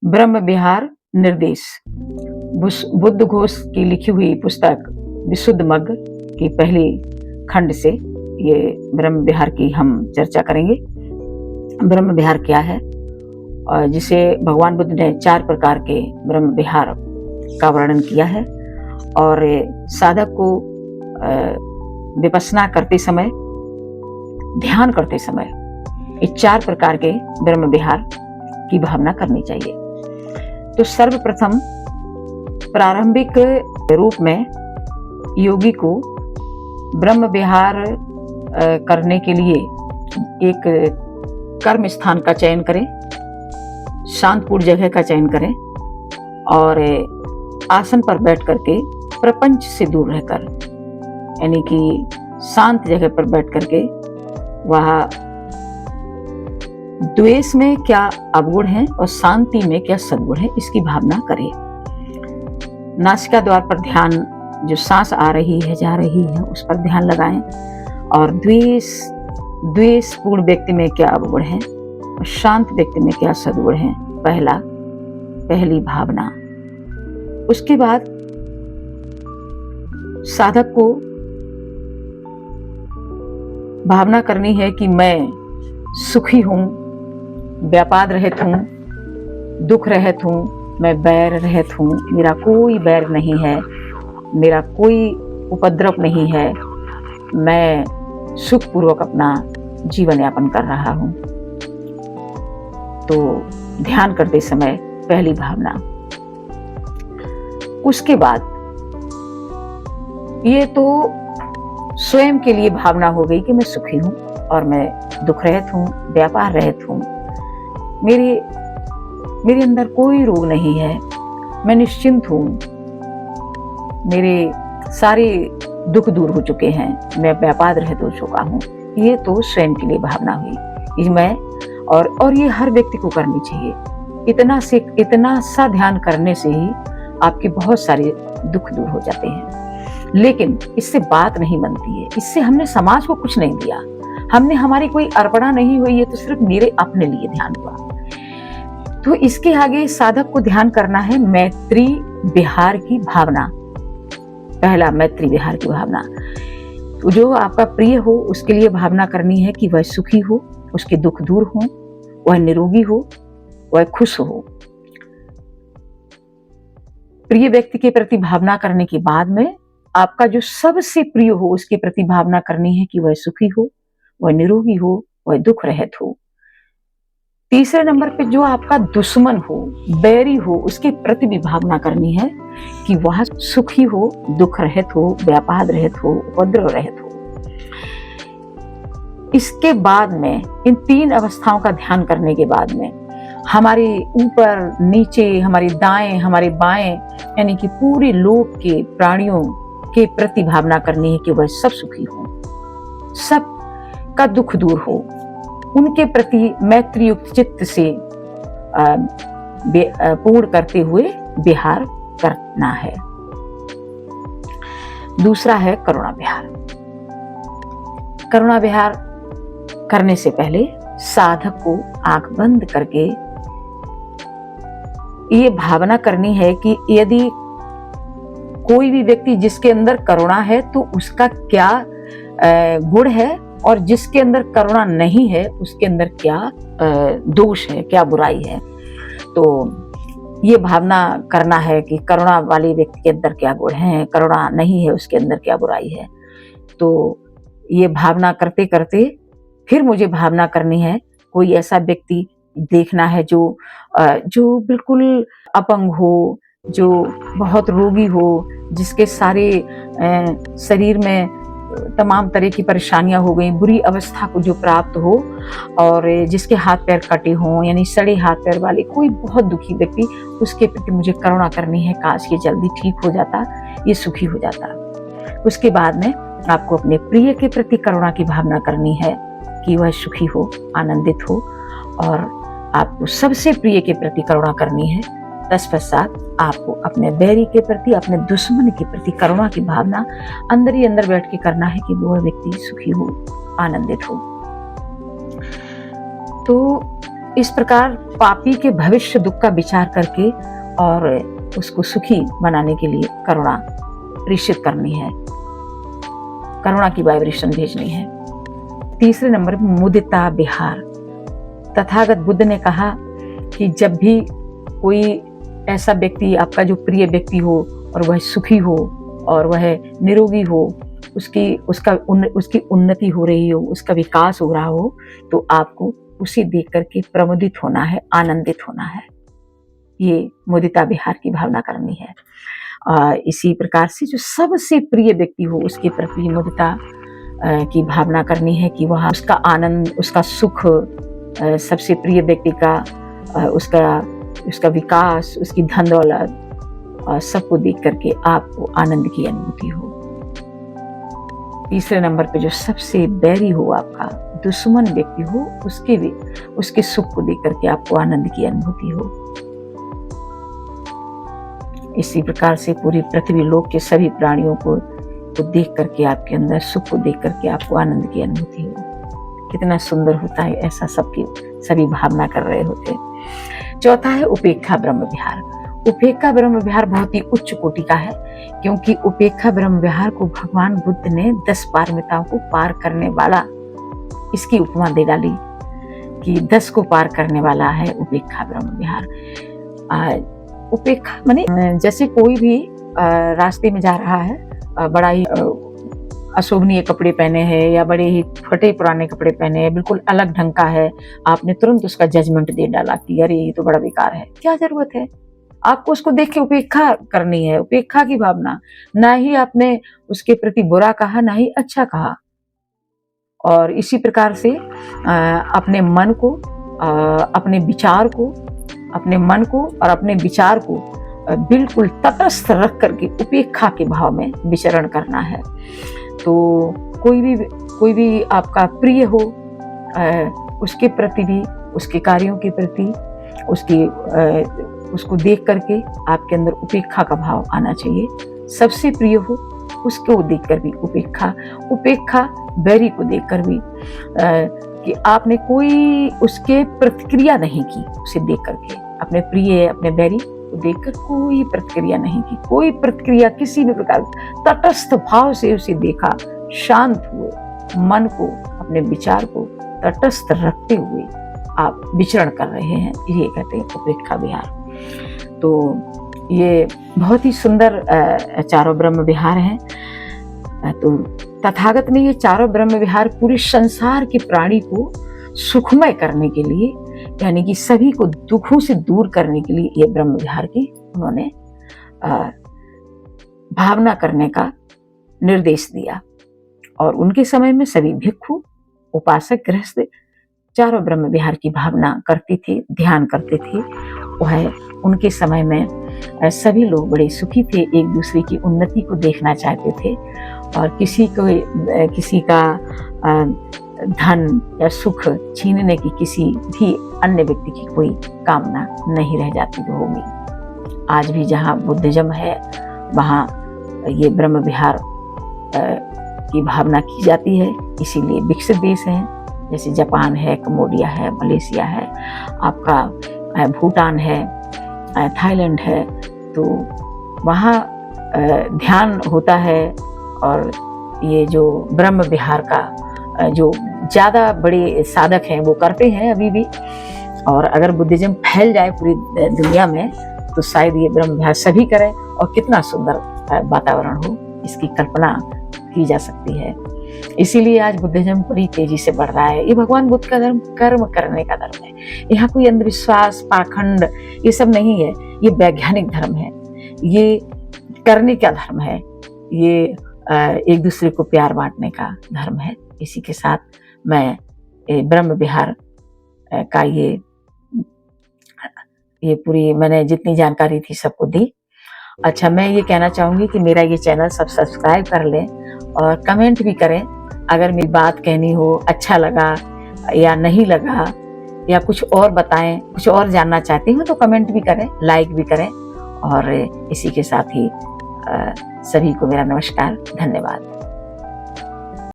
ब्रह्म विहार निर्देश बुद्ध घोष की लिखी हुई पुस्तक विशुद्ध मग्ग की पहली खंड से ये ब्रह्म विहार की हम चर्चा करेंगे। ब्रह्म विहार क्या है और जिसे भगवान बुद्ध ने 4 प्रकार के ब्रह्म विहार का वर्णन किया है और साधक को विपश्यना करते समय, ध्यान करते समय ये 4 प्रकार के ब्रह्म विहार की भावना करनी चाहिए। तो सर्वप्रथम प्रारंभिक रूप में योगी को ब्रह्म विहार करने के लिए एक कर्म स्थान का चयन करें, शांतपूर्ण जगह का चयन करें और आसन पर बैठ करके प्रपंच से दूर रहकर, यानी कि शांत जगह पर बैठ करके वह द्वेष में क्या अवगुण है और शांति में क्या सद्गुण है इसकी भावना करें। नासिका द्वार पर ध्यान, जो सांस आ रही है जा रही है उस पर ध्यान लगाएं और द्वेष पूर्ण व्यक्ति में क्या अवगुण है और शांत व्यक्ति में क्या सद्गुण है, पहली भावना। उसके बाद साधक को भावना करनी है कि मैं सुखी हूं, व्यापाद रहित हूं, दुख रहित हूं, मैं बैर रहित हूं, मेरा कोई बैर नहीं है, मेरा कोई उपद्रव नहीं है, मैं सुखपूर्वक अपना जीवन यापन कर रहा हूं। तो ध्यान करते समय पहली भावना। उसके बाद ये तो स्वयं के लिए भावना हो गई कि मैं सुखी हूं और मैं दुख रहित हूं, व्यापार रहित हूं, मेरे अंदर कोई रोग नहीं है, मैं निश्चिंत हूं, मेरे सारे दुख दूर हो चुके हैं, मैं व्यापार रहित हो चुका हूं। ये तो स्वयं के लिए भावना हुई। ये मैं और ये हर व्यक्ति को करनी चाहिए। इतना सा ध्यान करने से ही आपके बहुत सारे दुख दूर हो जाते हैं। लेकिन इससे बात नहीं बनती है, इससे हमने समाज को कुछ नहीं दिया, हमने हमारी कोई अर्पणा नहीं हुई है, तो सिर्फ मेरे अपने लिए ध्यान हुआ। तो इसके आगे साधक को ध्यान करना है मैत्री विहार की भावना। पहला, मैत्री विहार की भावना। तो जो आपका प्रिय हो उसके लिए भावना करनी है कि वह सुखी हो, उसके दुख दूर हो, वह निरोगी हो, वह खुश हो। प्रिय व्यक्ति के प्रति भावना करने के बाद में आपका जो सबसे प्रिय हो उसके प्रति भावना करनी है कि वह सुखी हो, वह निरोगी हो, वह दुख रहित हो। तीसरे नंबर पे जो आपका दुश्मन हो, बैरी हो, उसके प्रति भी भावना करनी है कि वह सुखी हो, दुख रहित हो, व्यापाद रहित हो, उपद्रव रहित हो। इसके बाद में इन 3 अवस्थाओं का ध्यान करने के बाद में हमारे ऊपर नीचे, हमारे दाएं, हमारे बाएं, यानी कि पूरे लोक के प्राणियों के प्रति भावना करनी है कि वह सब सुखी हो, सब का दुख दूर हो, उनके प्रति मैत्री युक्त चित्त से पूर्ण करते हुए विहार करना है। दूसरा है करुणा विहार। करुणा विहार करने से पहले साधक को आंख बंद करके ये भावना करनी है कि यदि कोई भी व्यक्ति जिसके अंदर करुणा है तो उसका क्या गुण है और जिसके अंदर करुणा नहीं है उसके अंदर क्या दोष है, क्या बुराई है। तो ये भावना करना है कि करुणा वाले व्यक्ति के अंदर क्या गुण है, करुणा नहीं है उसके अंदर क्या बुराई है। तो ये भावना करते करते फिर मुझे भावना करनी है कोई ऐसा व्यक्ति देखना है जो बिल्कुल अपंग हो, जो बहुत रोगी हो, जिसके सारे शरीर में तमाम तरह की परेशानियां हो गई, बुरी अवस्था को जो प्राप्त हो और जिसके हाथ पैर कटे हों, यानी सड़े हाथ पैर वाले कोई बहुत दुखी व्यक्ति, उसके प्रति मुझे करुणा करनी है। काश ये जल्दी ठीक हो जाता, ये सुखी हो जाता। उसके बाद में आपको अपने प्रिय के प्रति करुणा की भावना करनी है कि वह सुखी हो, आनंदित हो और आपको सबसे प्रिय के प्रति करुणा करनी है। तत्पश्चात आपको अपने बैरी के प्रति, अपने दुश्मन के प्रति करुणा की भावना अंदर ही अंदर बैठ के करना है कि वो व्यक्ति सुखी हो, आनंदित हो। तो इस प्रकार पापी के भविष्य दुख का विचार करके और उसको सुखी बनाने के लिए करुणा प्रेषित करनी है, करुणा की वाइब्रेशन भेजनी है। तीसरे नंबर पर मुदिता विहार। तथागत बुद्ध ने कहा कि जब भी कोई ऐसा व्यक्ति, आपका जो प्रिय व्यक्ति हो और वह सुखी हो और वह निरोगी हो, उसकी उन्नति हो रही हो, उसका विकास हो रहा हो, तो आपको उसे देख करके प्रमुदित होना है, आनंदित होना है। ये मुदिता विहार की भावना करनी है। इसी प्रकार से जो सबसे प्रिय व्यक्ति हो उसके प्रति मुदिता की भावना करनी है कि वह उसका आनंद, उसका सुख, सबसे प्रिय व्यक्ति का उसका विकास, उसकी धन दौलत, सबको देख करके आपको आनंद की अनुभूति हो। तीसरे नंबर पे जो सबसे बैरी हो, आपका दुश्मन व्यक्ति हो, उसके सुख को देख करके आपको आनंद की अनुभूति हो। इसी प्रकार से पूरी पृथ्वी लोक के सभी प्राणियों को देख करके आपके अंदर सुख को देख करके आपको आनंद की अनुभूति हो। कितना सुंदर होता है, ऐसा सभी भावना कर रहे होते हैं। चौथा है उपेक्षा ब्रह्म विहार। उपेक्षा ब्रह्म विहार बहुत ही उच्च कोटि का है, क्योंकि उपेक्षा ब्रह्म विहार को भगवान बुद्ध ने 10 पारमिताओं को पार करने वाला, इसकी उपमा दे डाली कि 10 को पार करने वाला है उपेक्षा ब्रह्म विहार। उपेक्षा माने जैसे कोई भी रास्ते में जा रहा है, बड़ा ही अशोभनीय कपड़े पहने हैं या बड़े ही फटे पुराने कपड़े पहने हैं, बिल्कुल अलग ढंग का है, आपने तुरंत उसका जजमेंट दे डाला कि अरे ये तो बड़ा बेकार है। क्या जरूरत है? आपको उसको देख के उपेक्षा करनी है, उपेक्षा की भावना। ना ही आपने उसके प्रति बुरा कहा, ना ही अच्छा कहा। और इसी प्रकार से अपने मन को, अपने विचार को, अपने मन को और अपने विचार को बिल्कुल तटस्थ रख करके उपेक्षा के भाव में विचरण करना है। तो कोई भी आपका प्रिय हो, उसके प्रति भी, उसके कार्यों के प्रति, उसको देख करके आपके अंदर उपेक्षा का भाव आना चाहिए। सबसे प्रिय हो उसको देखकर भी उपेक्षा बैरी को देखकर भी, कि आपने कोई उसके प्रतिक्रिया नहीं की, उसे देख करके अपने प्रिय, अपने बैरी को देखकर कोई प्रतिक्रिया नहीं की, कोई प्रतिक्रिया किसी भी प्रकार, तटस्थ भाव से उसे देखा, शांत हुए, मन को, अपने विचार को तटस्थ रखते हुए आप विचरण कर रहे हैं, ये कहते हैं उपेक्षा विहार। तो ये बहुत ही सुंदर चारों ब्रह्म विहार हैं। तो तथागत ने ये चारों ब्रह्म विहार पूरे संसार के प्राणी को सुखमय करने के लिए, यानी कि सभी को दुखों से दूर करने के लिए ये ब्रह्म विहार की उन्होंने भावना करने का निर्देश दिया। और उनके समय में सभी भिक्षु, उपासक, गृहस्थ चारों ब्रह्म विहार की भावना करते थे, ध्यान करते थे। वह उनके समय में सभी लोग बड़े सुखी थे, एक दूसरे की उन्नति को देखना चाहते थे, और किसी का धन या सुख छीनने की किसी भी अन्य व्यक्ति की कोई कामना नहीं रह जाती होगी। आज भी जहाँ बुद्धिज्म है वहाँ ये ब्रह्म विहार की भावना की जाती है। इसीलिए विकसित देश हैं, जैसे जापान है, कम्बोडिया है, मलेशिया है, आपका भूटान है, थाईलैंड है, तो वहाँ ध्यान होता है। और ये जो ब्रह्म विहार का जो ज़्यादा बड़े साधक हैं वो करते हैं अभी भी। और अगर बुद्धिज्म फैल जाए पूरी दुनिया में तो शायद ये ब्रह्म विहार सभी करें, और कितना सुंदर वातावरण हो, इसकी कल्पना की जा सकती है। इसीलिए आज बुद्धिज्म बड़ी तेजी से बढ़ रहा है। ये भगवान बुद्ध का धर्म कर्म करने का धर्म है। यहाँ कोई अंधविश्वास, पाखंड ये सब नहीं है। ये वैज्ञानिक धर्म है, ये करने का धर्म है, ये एक दूसरे को प्यार बांटने का धर्म है। इसी के साथ मैं ब्रह्म विहार का ये पूरी मैंने जितनी जानकारी थी सबको दी। अच्छा, मैं ये कहना चाहूँगी कि मेरा ये चैनल सब सब्सक्राइब कर लें और कमेंट भी करें। अगर मेरी बात कहनी हो, अच्छा लगा या नहीं लगा, या कुछ और बताएं, कुछ और जानना चाहते हो तो कमेंट भी करें, लाइक भी करें। और इसी के साथ ही सभी को मेरा नमस्कार, धन्यवाद।